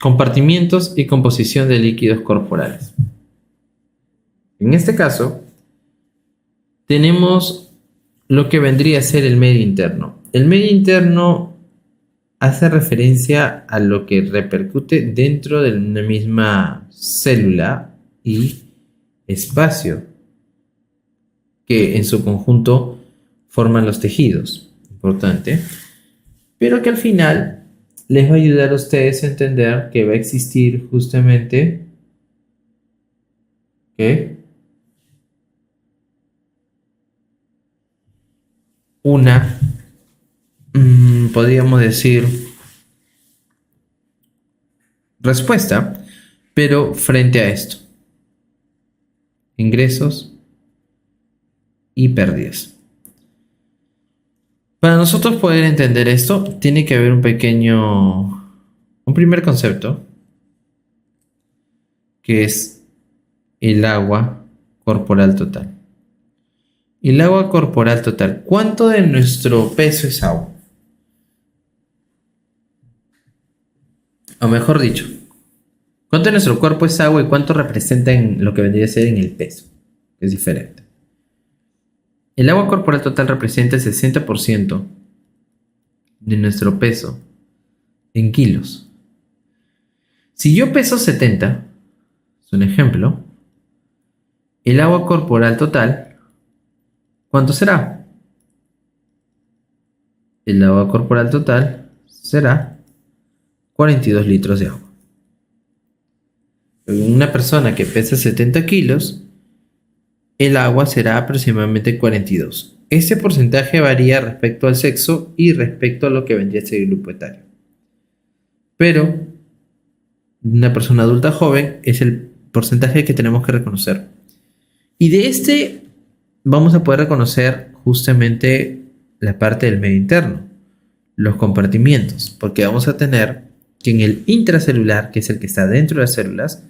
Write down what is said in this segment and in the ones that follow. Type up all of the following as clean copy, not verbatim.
Compartimientos y composición de líquidos corporales. En este caso, tenemos lo que vendría a ser el medio interno. El medio interno hace referencia a lo que repercute dentro de una misma célula y espacio que en su conjunto forman los tejidos. Importante. Pero que al final les va a ayudar a ustedes a entender que va a existir justamente una, podríamos decir, respuesta, pero frente a esto. Ingresos y pérdidas. Para nosotros poder entender esto, tiene que haber un primer concepto, que es el agua corporal total. El agua corporal total. ¿Cuánto de nuestro peso es agua? O mejor dicho, ¿cuánto de nuestro cuerpo es agua y cuánto representa en lo que vendría a ser en el peso? Es diferente. El agua corporal total representa el 60% de nuestro peso en kilos. Si yo peso 70, es un ejemplo, el agua corporal total, ¿cuánto será? El agua corporal total será 42 litros de agua. En una persona que pesa 70 kilos, el agua será aproximadamente 42. Este porcentaje varía respecto al sexo y respecto a lo que vendría a ser el grupo etario. Pero una persona adulta joven es el porcentaje que tenemos que reconocer. Y de este vamos a poder reconocer justamente la parte del medio interno, los compartimientos, porque vamos a tener que en el intracelular, que es el que está dentro de las células,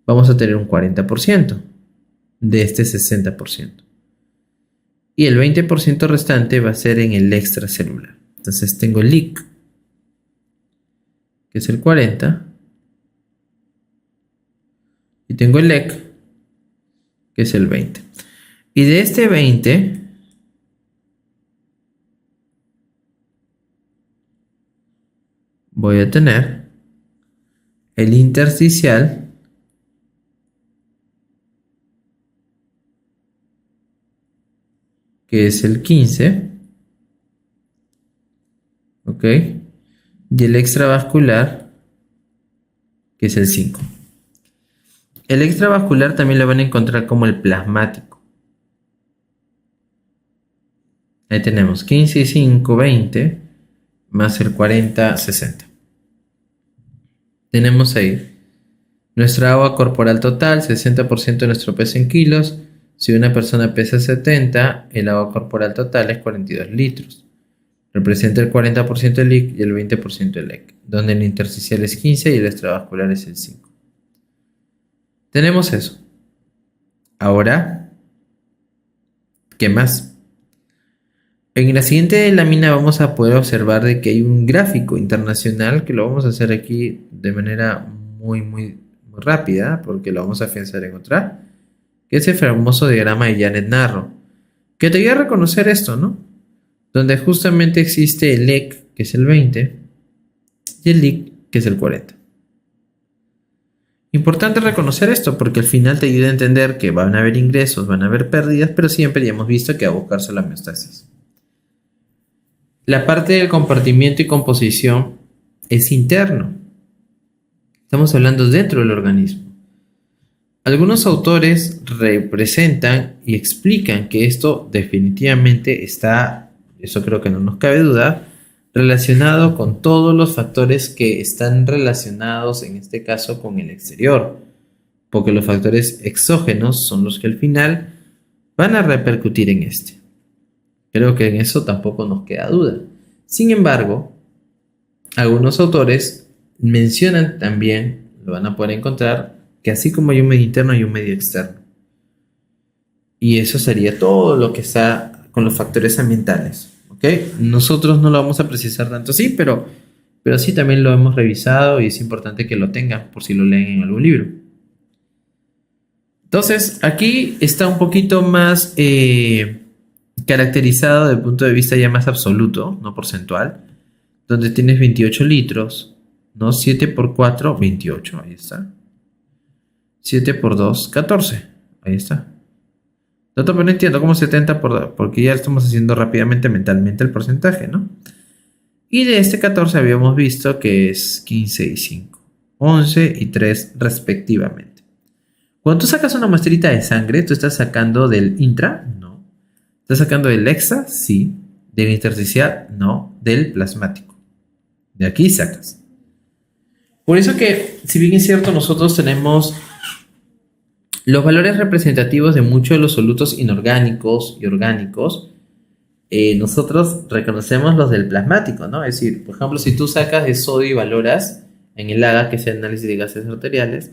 vamos a tener un 40% de este 60%. Y el 20% restante va a ser en el extracelular. Entonces tengo el LIC, que es el 40%, y tengo el LEC, que es el 20%. Y de este 20%, voy a tener el intersticial, que es el 15%, ¿ok? Y el extravascular, que es el 5%. El extravascular también lo van a encontrar como el plasmático. Ahí tenemos 15 y 5, 20, más el 40, 60. Tenemos ahí nuestra agua corporal total, 60% de nuestro peso en kilos. Si una persona pesa 70, el agua corporal total es 42 litros. Representa el 40% del LIC y el 20% del LEC, donde el intersticial es 15 y el extravascular es el 5. Tenemos eso. Ahora, ¿qué más? En la siguiente lámina vamos a poder observar de que hay un gráfico internacional que lo vamos a hacer aquí de manera muy rápida, porque lo vamos a afianzar en otra, que es el famoso diagrama de Janet Narro, que te ayuda a reconocer esto, ¿no? Donde justamente existe el LEC, que es el 20, y el LIC, que es el 40. Importante reconocer esto porque al final te ayuda a entender que van a haber ingresos, van a haber pérdidas, pero siempre ya hemos visto que va a buscarse la homeostasis. La parte del compartimiento y composición es interno. Estamos hablando dentro del organismo. Algunos autores representan y explican que esto definitivamente está, eso creo que no nos cabe duda, relacionado con todos los factores que están relacionados en este caso con el exterior, porque los factores exógenos son los que al final van a repercutir en este. Creo que en eso tampoco nos queda duda. Sin embargo, algunos autores mencionan también, lo van a poder encontrar, que así como hay un medio interno hay un medio externo. Y eso sería todo lo que está con los factores ambientales. ¿Okay? Nosotros no lo vamos a precisar tanto así, pero pero sí también lo hemos revisado y es importante que lo tengan por si lo leen en algún libro. Entonces, aquí está un poquito más caracterizado desde el punto de vista ya más absoluto, no porcentual, donde tienes 28 litros, ¿no? 7 por 4, 28, ahí está. 7 por 2, 14, ahí está. Pero no entiendo cómo 70 por 2, porque ya estamos haciendo rápidamente mentalmente el porcentaje, ¿no? Y de este 14 habíamos visto que es 15 y 5, 11 y 3 respectivamente. Cuando tú sacas una muestrita de sangre, ¿tú estás sacando del intra? No. ¿Estás sacando del extra? Sí. ¿Del intersticial? No. Del plasmático. De aquí sacas. Por eso que, si bien es cierto, nosotros tenemos los valores representativos de muchos de los solutos inorgánicos y orgánicos, nosotros reconocemos los del plasmático, ¿no? Es decir, por ejemplo, si tú sacas de sodio y valoras en el AGA, que es el análisis de gases arteriales,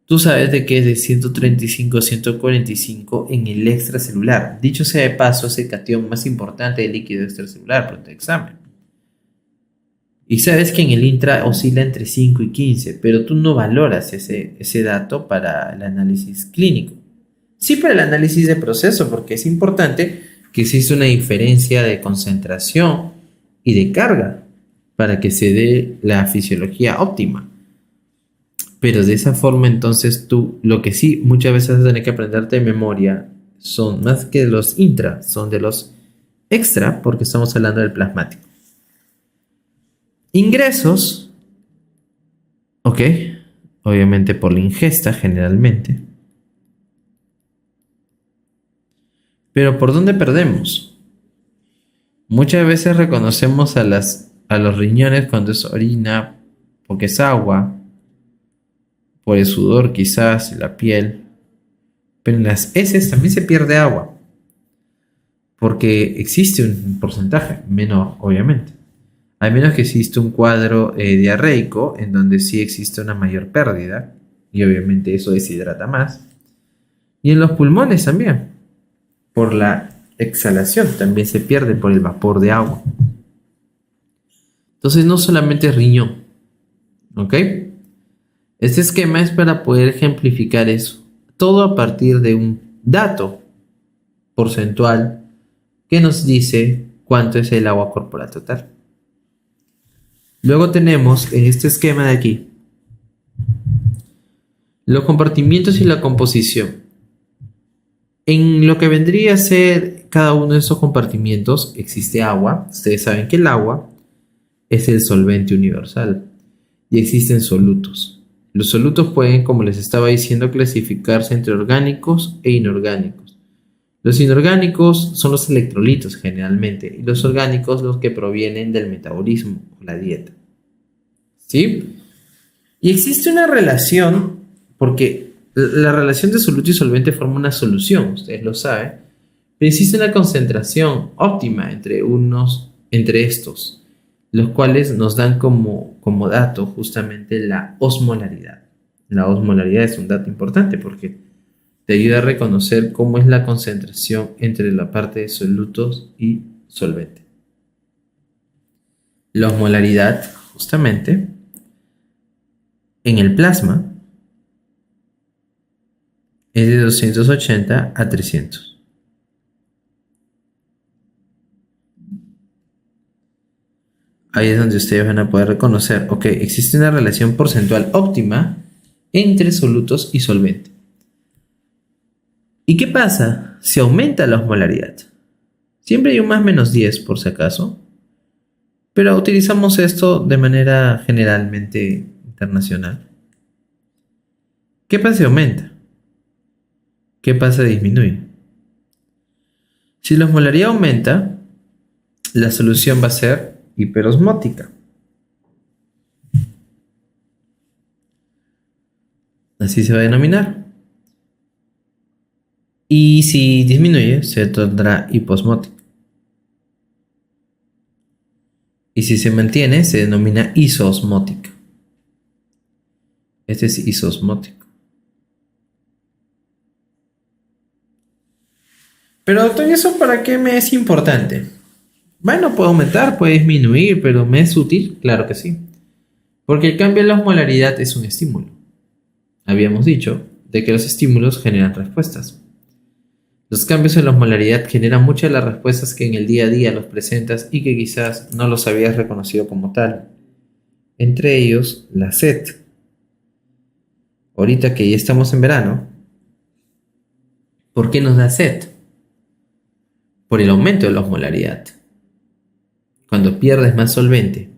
tú sabes de que es de 135 a 145 en el extracelular. Dicho sea de paso, es el catión más importante del líquido extracelular por tu examen. Y sabes que en el intra oscila entre 5 y 15, pero tú no valoras ese dato para el análisis clínico. Sí para el análisis de proceso, porque es importante que exista una diferencia de concentración y de carga para que se dé la fisiología óptima. Pero de esa forma, entonces tú, lo que sí muchas veces vas a tener que aprenderte de memoria son más que los intra, son de los extra, porque estamos hablando del plasmático. Ingresos, ok, obviamente por la ingesta generalmente. Pero ¿por dónde perdemos? Muchas veces reconocemos a los riñones cuando es orina, porque es agua, por el sudor quizás, la piel. Pero en las heces también se pierde agua, porque existe un porcentaje menor, obviamente. A menos que exista un cuadro diarreico, en donde sí existe una mayor pérdida, y obviamente eso deshidrata más. Y en los pulmones también, por la exhalación, también se pierde por el vapor de agua. Entonces no solamente es riñón, ¿ok? Este esquema es para poder ejemplificar eso. Todo a partir de un dato porcentual que nos dice cuánto es el agua corporal total. Luego tenemos en este esquema de aquí los compartimientos y la composición. En lo que vendría a ser cada uno de estos compartimientos existe agua. Ustedes saben que el agua es el solvente universal y existen solutos. Los solutos pueden, como les estaba diciendo, clasificarse entre orgánicos e inorgánicos. Los inorgánicos son los electrolitos generalmente y los orgánicos los que provienen del metabolismo o la dieta. ¿Sí? Y existe una relación, porque la relación de soluto y solvente forma una solución, ustedes lo saben, pero existe una concentración óptima entre estos, los cuales nos dan como dato justamente la osmolaridad. La osmolaridad es un dato importante porque te ayuda a reconocer cómo es la concentración entre la parte de solutos y solvente. La osmolaridad, justamente, en el plasma es de 280 a 300. Ahí es donde ustedes van a poder reconocer, ok, existe una relación porcentual óptima entre solutos y solvente. ¿Y qué pasa si aumenta la osmolaridad? Siempre hay un más menos 10 por si acaso, pero utilizamos esto de manera generalmente internacional. ¿Qué pasa si aumenta? ¿Qué pasa si disminuye? Si la osmolaridad aumenta, la solución va a ser hiperosmótica. Así se va a denominar. Y si disminuye, se tornará hiposmótica. Y si se mantiene, se denomina isoosmótica. Este es isoosmótico. Pero doctor, ¿y eso para qué me es importante? Bueno, puede aumentar, puede disminuir, pero ¿me es útil? Claro que sí. Porque el cambio en la osmolaridad es un estímulo. Habíamos dicho de que los estímulos generan respuestas. Los cambios en la osmolaridad generan muchas de las respuestas que en el día a día los presentas y que quizás no los habías reconocido como tal. Entre ellos, la sed. Ahorita que ya estamos en verano, ¿por qué nos da sed? Por el aumento de la osmolaridad. Cuando pierdes más solvente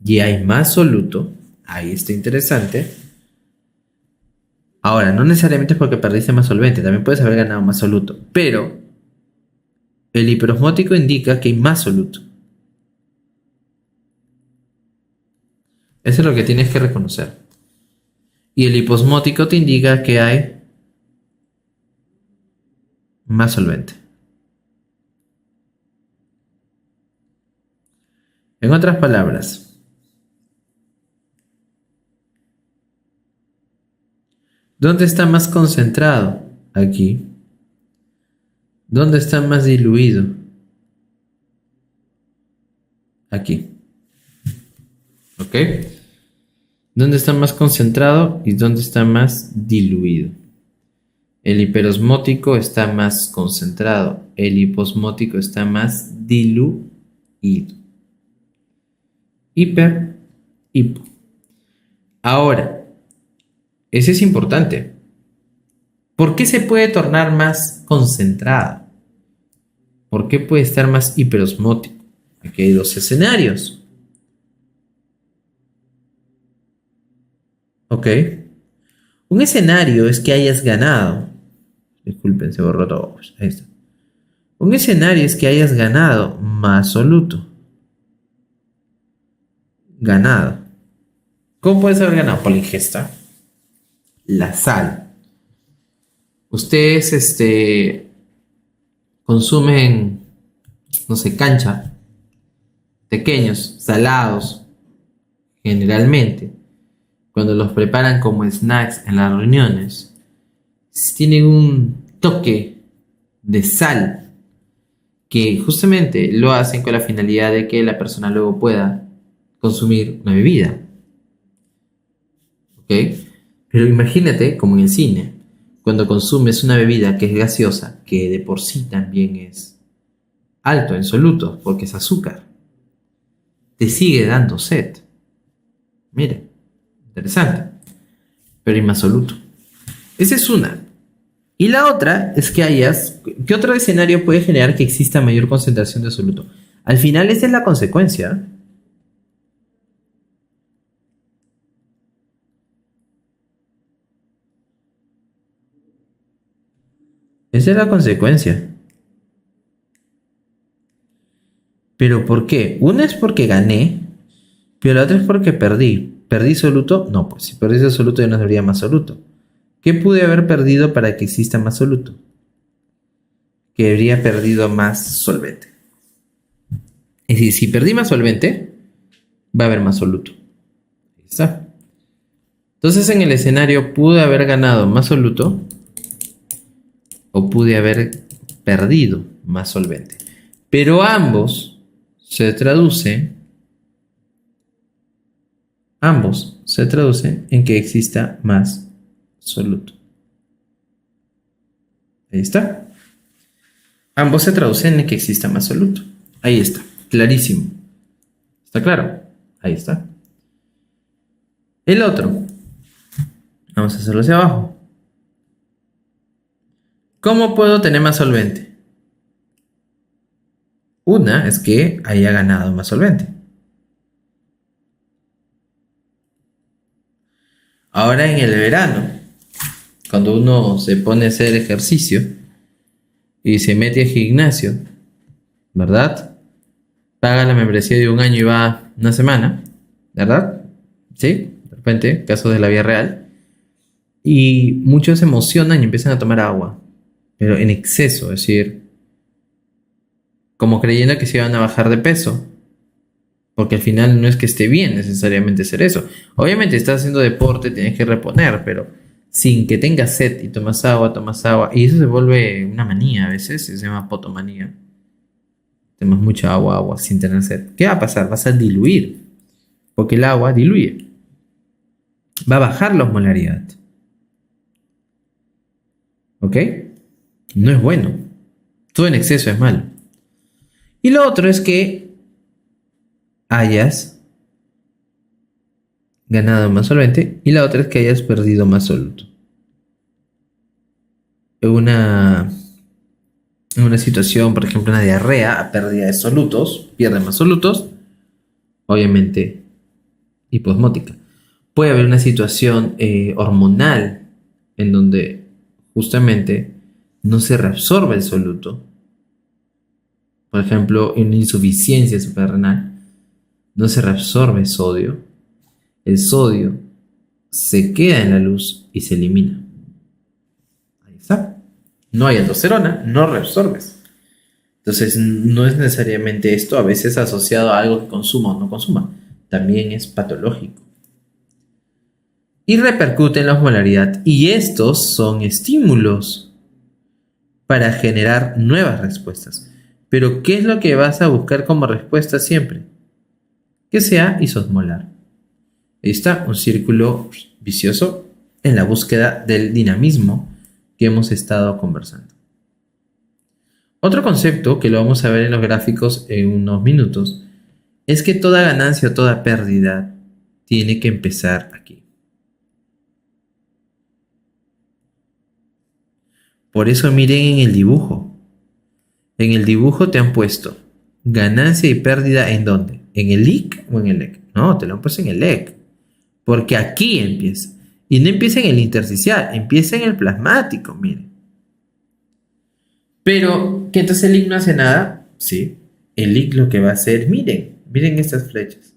y hay más soluto, ahí está interesante. Ahora, no necesariamente es porque perdiste más solvente, también puedes haber ganado más soluto, pero el hiperosmótico indica que hay más soluto. Eso es lo que tienes que reconocer. Y el hiposmótico te indica que hay más solvente. En otras palabras, ¿dónde está más concentrado? Aquí. ¿Dónde está más diluido? Aquí. ¿Ok? ¿Dónde está más concentrado y dónde está más diluido? El hiperosmótico está más concentrado. El hiposmótico está más diluido. Hiper, hipo. Ahora, ese es importante. ¿Por qué se puede tornar más concentrado? ¿Por qué puede estar más hiperosmótico? Aquí hay dos escenarios. Ok. Un escenario es que hayas ganado. Disculpen, se borró todo. Ahí está. Un escenario es que hayas ganado más soluto. Ganado. ¿Cómo puedes haber ganado? Por la ingesta. La sal. Ustedes, consumen, no sé, cancha. Pequeños, salados. Generalmente. Cuando los preparan como snacks en las reuniones. Tienen un toque de sal. Que justamente lo hacen con la finalidad de que la persona luego pueda consumir una bebida. ¿Ok? Pero imagínate, como en el cine, cuando consumes una bebida que es gaseosa, que de por sí también es alto en solutos, porque es azúcar, te sigue dando sed. Mira, interesante. Pero hay más soluto. Esa es una. Y la otra es que hayas... ¿Qué otro escenario puede generar que exista mayor concentración de soluto? Al final esa es la consecuencia. Esa es la consecuencia. ¿Pero por qué? Una es porque gané, pero la otra es porque perdí. ¿Perdí soluto? No, pues si perdí soluto ya no habría más soluto. ¿Qué pude haber perdido para que exista más soluto? Que habría perdido más solvente. Es decir, si perdí más solvente, va a haber más soluto. Ahí está. Entonces en el escenario pude haber ganado más soluto o pude haber perdido más solvente. Pero ambos se traducen en que exista más soluto. Ahí está. Ambos se traducen en que exista más soluto. Ahí está, clarísimo. ¿Está claro? Ahí está. El otro. Vamos a hacerlo hacia abajo. ¿Cómo puedo tener más solvente? Una es que haya ganado más solvente. Ahora en el verano, cuando uno se pone a hacer ejercicio y se mete al gimnasio, ¿verdad? Paga la membresía de un año y va una semana, ¿verdad? Sí, de repente, casos de la vida real. Y muchos se emocionan y empiezan a tomar agua, pero en exceso, es decir, como creyendo que se van a bajar de peso. Porque al final no es que esté bien necesariamente hacer eso. Obviamente estás haciendo deporte, tienes que reponer, pero sin que tengas sed y tomas agua. Y eso se vuelve una manía a veces, se llama potomanía. Tomas mucha agua sin tener sed. ¿Qué va a pasar? Vas a diluir, porque el agua diluye. Va a bajar la osmolaridad. ¿Ok? No es bueno. Todo en exceso es malo. Y lo otro es que hayas ganado más solvente y la otra es que hayas perdido más soluto. En una situación, por ejemplo, una diarrea a pérdida de solutos, pierde más solutos, obviamente hiposmótica. Puede haber una situación hormonal en donde justamente no se reabsorbe el soluto. Por ejemplo, en una insuficiencia suprarrenal no se reabsorbe sodio. El sodio se queda en la luz y se elimina. Ahí está. No hay aldosterona, no reabsorbes. Entonces, no es necesariamente esto a veces asociado a algo que consuma o no consuma. También es patológico. Y repercute en la osmolaridad. Y estos son estímulos para generar nuevas respuestas. Pero, ¿qué es lo que vas a buscar como respuesta siempre? Que sea isosmolar. Ahí está, un círculo vicioso en la búsqueda del dinamismo que hemos estado conversando. Otro concepto que lo vamos a ver en los gráficos en unos minutos es que toda ganancia o toda pérdida tiene que empezar aquí. Por eso miren en el dibujo. En el dibujo te han puesto ganancia y pérdida ¿en dónde? ¿En el IC o en el EC? No, te lo han puesto en el EC. Porque aquí empieza. Y no empieza en el intersticial, empieza en el plasmático, miren. Pero, ¿que entonces el IC no hace nada? Sí. El IC lo que va a hacer, miren estas flechas.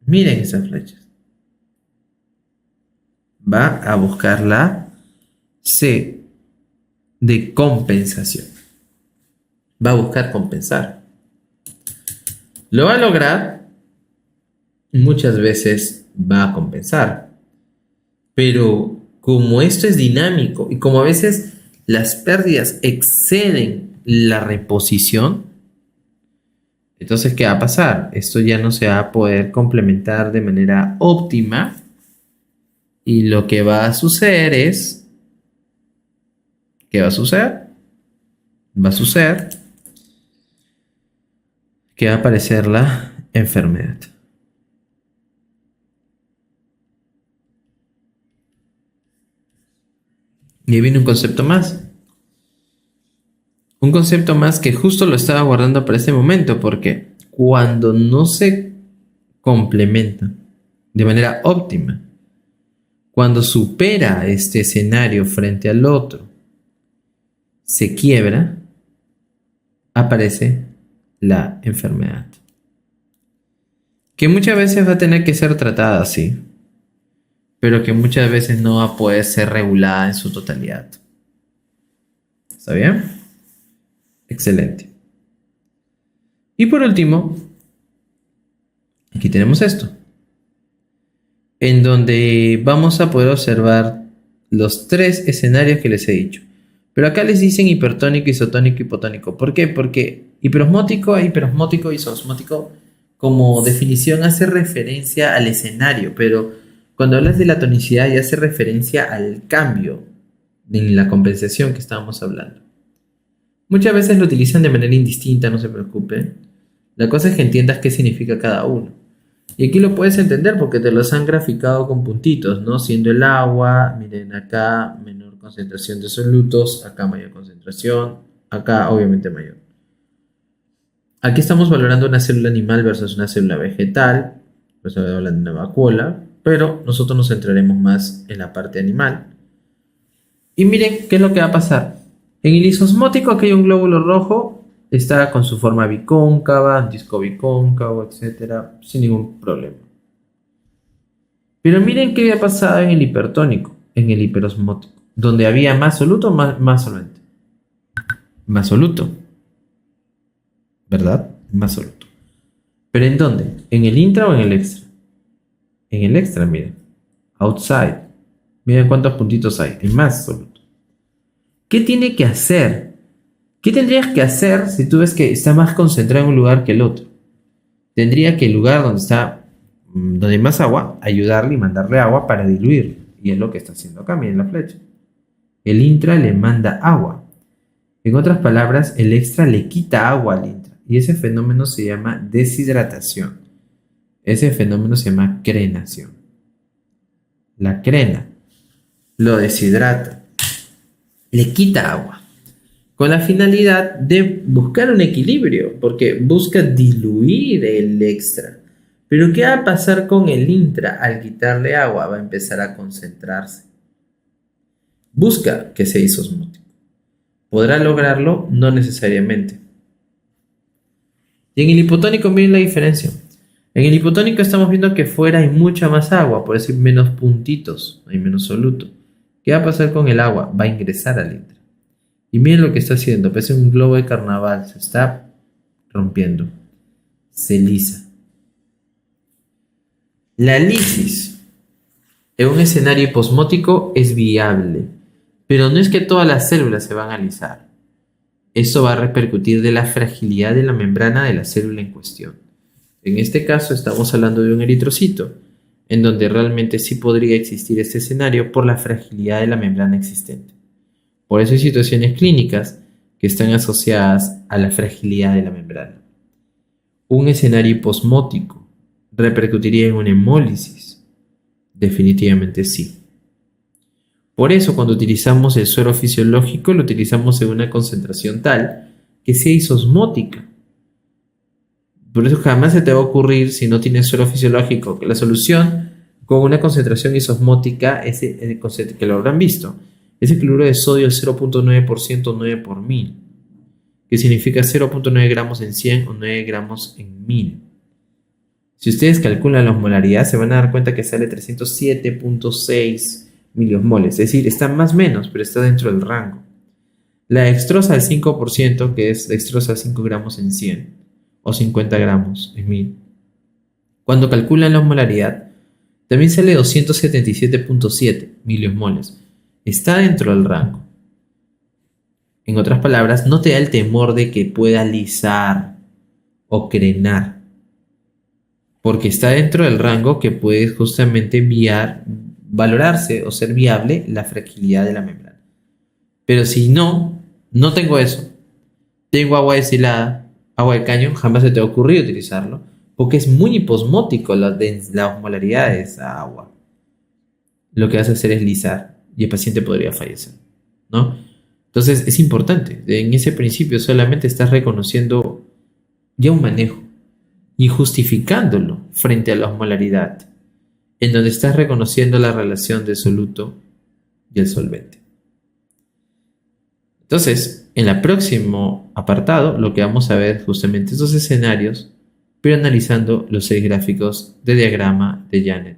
Miren estas flechas. Va a buscar la C de compensación. Va a buscar compensar. Lo va a lograr. Muchas veces va a compensar. Pero como esto es dinámico y como a veces las pérdidas exceden la reposición, entonces ¿qué va a pasar? Esto ya no se va a poder complementar de manera óptima y lo que va a suceder es... ¿Qué va a suceder? Va a suceder que va a aparecer la enfermedad. Y ahí viene un concepto más. Un concepto más que justo lo estaba guardando para este momento, porque cuando no se complementa de manera óptima, cuando supera este escenario frente al otro, se quiebra, aparece la enfermedad. Que muchas veces va a tener que ser tratada así, pero que muchas veces no va a poder ser regulada en su totalidad. ¿Está bien? Excelente. Y por último, aquí tenemos esto, en donde vamos a poder observar los tres escenarios que les he dicho. Pero acá les dicen hipertónico, isotónico, hipotónico. ¿Por qué? Porque hiperosmótico, hiperosmótico, isosmótico, como definición hace referencia al escenario, pero cuando hablas de la tonicidad ya hace referencia al cambio en la compensación que estábamos hablando. Muchas veces lo utilizan de manera indistinta, no se preocupen. La cosa es que entiendas qué significa cada uno. Y aquí lo puedes entender porque te los han graficado con puntitos, ¿no? Siendo el agua, miren acá, menor concentración de solutos, acá mayor concentración, acá obviamente mayor. Aquí estamos valorando una célula animal versus una célula vegetal, pues hablando de una vacuola, pero nosotros nos centraremos más en la parte animal. Y miren qué es lo que va a pasar. En el isosmótico aquí hay un glóbulo rojo, está con su forma bicóncava, disco bicóncavo, etc. Sin ningún problema. Pero miren qué había pasado en el hipertónico, en el hiperosmótico, donde había más soluto, más solvente. Más soluto. ¿Verdad? Más soluto. ¿Pero en dónde? ¿En el intra o en el extra? En el extra, miren. Outside. Miren cuántos puntitos hay. Hay más soluto. ¿Qué tiene que hacer ¿Qué tendrías que hacer si tú ves que está más concentrado en un lugar que el otro? Tendría que el lugar donde hay más agua, ayudarle y mandarle agua para diluirlo. Y es lo que está haciendo acá, miren la flecha. El intra le manda agua. En otras palabras, el extra le quita agua al intra. Y ese fenómeno se llama deshidratación. Ese fenómeno se llama crenación. La crena lo deshidrata, le quita agua, con la finalidad de buscar un equilibrio, porque busca diluir el extra. Pero ¿qué va a pasar con el intra? Al quitarle agua va a empezar a concentrarse. Busca que sea isosmótico. ¿Podrá lograrlo? No necesariamente. Y en el hipotónico miren la diferencia. En el hipotónico estamos viendo que fuera hay mucha más agua, por decir menos puntitos, hay menos soluto. ¿Qué va a pasar con el agua? Va a ingresar al intra. Y miren lo que está haciendo, parece un globo de carnaval, se está rompiendo, se lisa. La lisis en un escenario hiposmótico es viable, pero no es que todas las células se van a lisar. Eso va a repercutir de la fragilidad de la membrana de la célula en cuestión. En este caso estamos hablando de un eritrocito, en donde realmente sí podría existir este escenario por la fragilidad de la membrana existente. Por eso hay situaciones clínicas que están asociadas a la fragilidad de la membrana. Un escenario hiposmótico repercutiría en una hemólisis. Definitivamente sí. Por eso cuando utilizamos el suero fisiológico lo utilizamos en una concentración tal que sea isosmótica. Por eso jamás se te va a ocurrir, si no tienes suero fisiológico, que la solución con una concentración isosmótica, que lo habrán visto, es el cloruro de sodio al 0.9% 9 por mil, que significa 0.9 gramos en 100 o 9 gramos en 1000. Si ustedes calculan la osmolaridad, se van a dar cuenta que sale 307.6 miliosmoles, es decir, está más o menos, pero está dentro del rango. La dextrosa al 5%, que es dextrosa 5 gramos en 100 o 50 gramos en 1000. Cuando calculan la osmolaridad, también sale 277.7 miliosmoles. Está dentro del rango. En otras palabras, no te da el temor de que pueda lisar o crenar, porque está dentro del rango que puede justamente valorarse o ser viable la fragilidad de la membrana. Pero si no tengo eso, tengo agua destilada, agua de caño, jamás se te va a ocurrir utilizarlo, porque es muy hiposmótico la osmolaridad de esa agua. Lo que vas a hacer es lisar y el paciente podría fallecer, ¿no? Entonces es importante, en ese principio solamente estás reconociendo ya un manejo y justificándolo frente a la osmolaridad, en donde estás reconociendo la relación del soluto y el solvente. Entonces, en el próximo apartado, lo que vamos a ver justamente estos escenarios, pero analizando los 6 gráficos de diagrama de Janet.